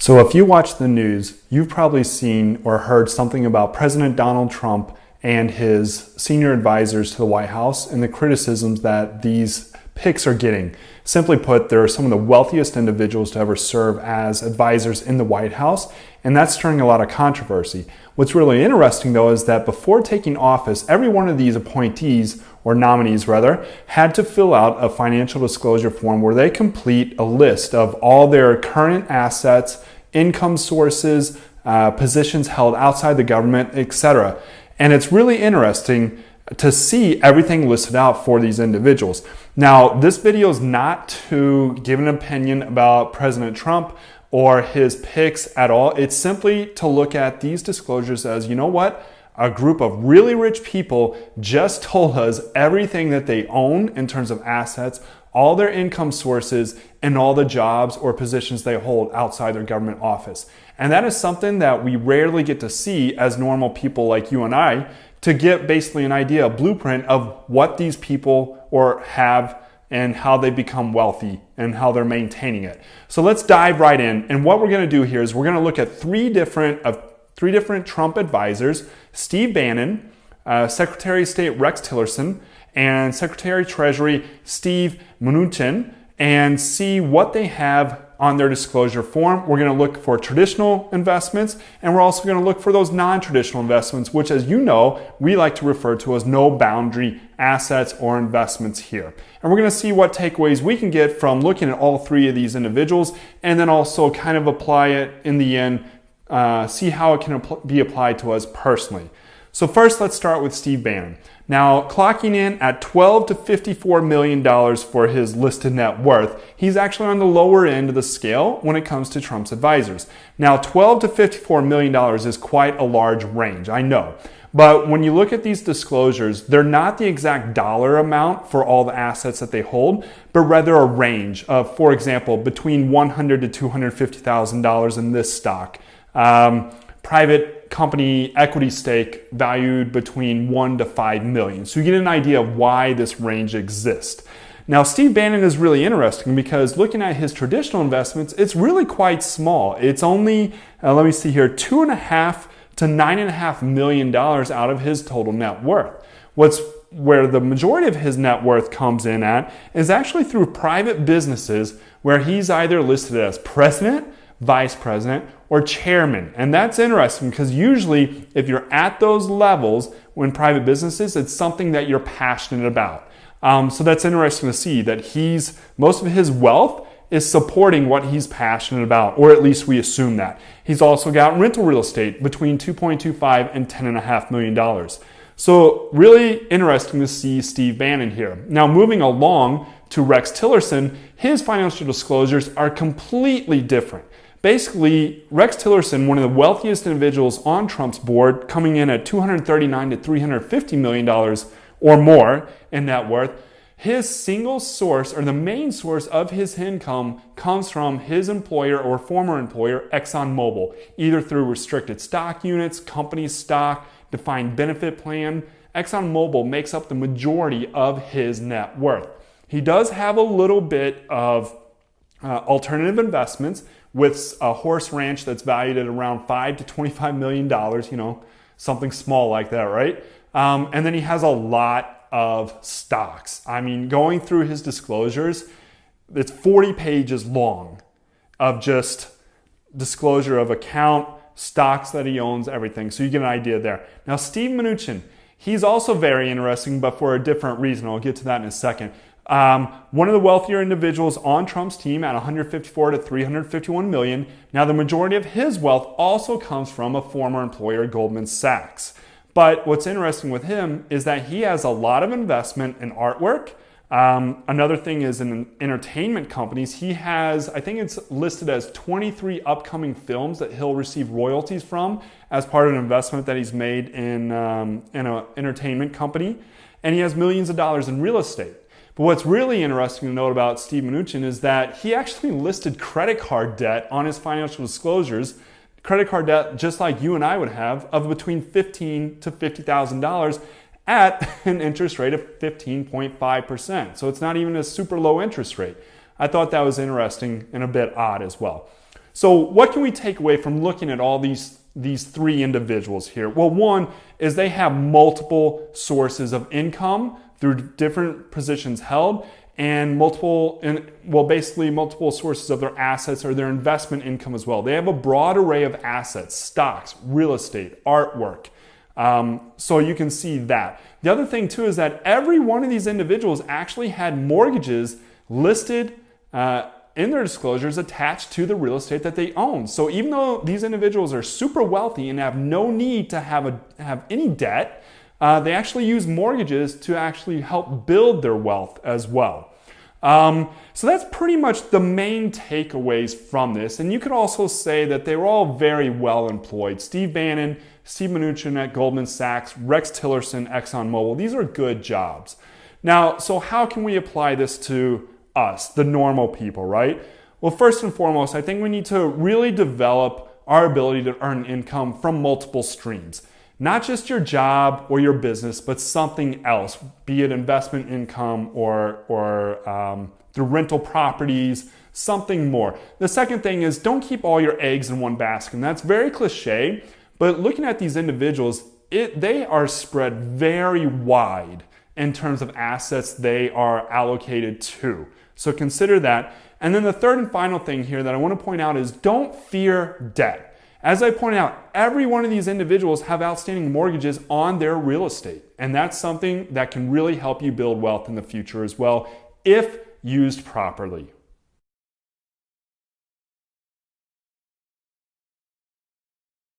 So if you watch the news, you've probably seen or heard something about President Donald Trump and his senior advisors to the White House and the criticisms that these picks are getting. Simply put, they're some of the wealthiest individuals to ever serve as advisors in the White House, and that's stirring a lot of controversy. What's really interesting, though, is that before taking office, every one of these appointees, or nominees rather, had to fill out a financial disclosure form where they complete a list of all their current assets, income sources, positions held outside the government, etc. And it's really interesting to see everything listed out for these individuals. Now, this video is not to give an opinion about President Trump or his picks at all. It's simply to look at these disclosures as, you know what? A group of really rich people just told us everything that they own in terms of assets, all their income sources, and all the jobs or positions they hold outside their government office. And that is something that we rarely get to see as normal people like you and I, to get basically an idea, a blueprint of what these people or have and how they become wealthy and how they're maintaining it. So let's dive right in. And what we're going to do here is we're going to look at three different Trump advisors: Steve Bannon, Secretary of State Rex Tillerson, and Secretary of Treasury Steve Mnuchin, and see what they have on their disclosure form. We're going to look for traditional investments, and we're also going to look for those non-traditional investments, which, as you know, we like to refer to as no boundary assets or investments here. And we're going to see what takeaways we can get from looking at all three of these individuals, and then also kind of apply it in the end, see how it can be applied to us personally. So first, let's start with Steve Bannon. Now, clocking in at $12 to $54 million for his listed net worth, he's actually on the lower end of the scale when it comes to Trump's advisors. Now, $12 to $54 million is quite a large range, I know. But when you look at these disclosures, they're not the exact dollar amount for all the assets that they hold, but rather a range of, for example, between $100,000 to $250,000 in this stock. Private company equity stake valued between $1 to $5 million. So you get an idea of why this range exists. Now, Steve Bannon is really interesting because looking at his traditional investments, it's really quite small. It's only, let me see here, $2.5 to $9.5 million out of his total net worth. Where the majority of his net worth comes in at is actually through private businesses where he's either listed as president, vice president, or chairman. And that's interesting because usually if you're at those levels when private businesses, it's something that you're passionate about. So that's interesting to see that most of his wealth is supporting what he's passionate about, or at least we assume that. He's also got rental real estate between $2.25 and $10.5 million. So really interesting to see Steve Bannon here. Now, moving along to Rex Tillerson, his financial disclosures are completely different. Basically, Rex Tillerson, one of the wealthiest individuals on Trump's board, coming in at $239 to $350 million or more in net worth, his single source, or the main source of his income, comes from his employer or former employer, ExxonMobil, either through restricted stock units, company stock, defined benefit plan. ExxonMobil makes up the majority of his net worth. He does have a little bit of alternative investments, with a horse ranch that's valued at around $5 to $25 million, something small like that, right? And then he has a lot of stocks. I mean, going through his disclosures, it's 40 pages long of just disclosure of account, stocks that he owns, everything. So you get an idea there. Now, Steve Mnuchin, he's also very interesting, but for a different reason. I'll get to that in a second. One of the wealthier individuals on Trump's team at $154 to $351 million. Now, the majority of his wealth also comes from a former employer, Goldman Sachs. But what's interesting with him is that he has a lot of investment in artwork. Another thing is in entertainment companies. He has, I think it's listed as 23 upcoming films that he'll receive royalties from as part of an investment that he's made in an entertainment company. And he has millions of dollars in real estate. But what's really interesting to note about Steve Mnuchin is that he actually listed credit card debt on his financial disclosures, credit card debt just like you and I would have, of between $15,000 to $50,000 at an interest rate of 15.5%. So it's not even a super low interest rate. I thought that was interesting and a bit odd as well. So what can we take away from looking at all these three individuals here? Well, one is they have multiple sources of income through different positions held, and basically multiple sources of their assets or their investment income as well. They have a broad array of assets, stocks, real estate, artwork. So you can see that. The other thing too is that every one of these individuals actually had mortgages listed in their disclosures attached to the real estate that they own. So even though these individuals are super wealthy and have no need to have any debt, they actually use mortgages to actually help build their wealth as well. So that's pretty much the main takeaways from this. And you could also say that they were all very well employed. Steve Bannon, Steve Mnuchin at Goldman Sachs, Rex Tillerson, ExxonMobil. These are good jobs. Now, so how can we apply this to us, the normal people, right? Well, first and foremost, I think we need to really develop our ability to earn income from multiple streams. Not just your job or your business, but something else, be it investment income or through rental properties, something more. The second thing is don't keep all your eggs in one basket. And that's very cliche, but looking at these individuals, they are spread very wide in terms of assets they are allocated to. So consider that. And then the third and final thing here that I want to point out is don't fear debt. As I pointed out, every one of these individuals have outstanding mortgages on their real estate. And that's something that can really help you build wealth in the future as well if used properly.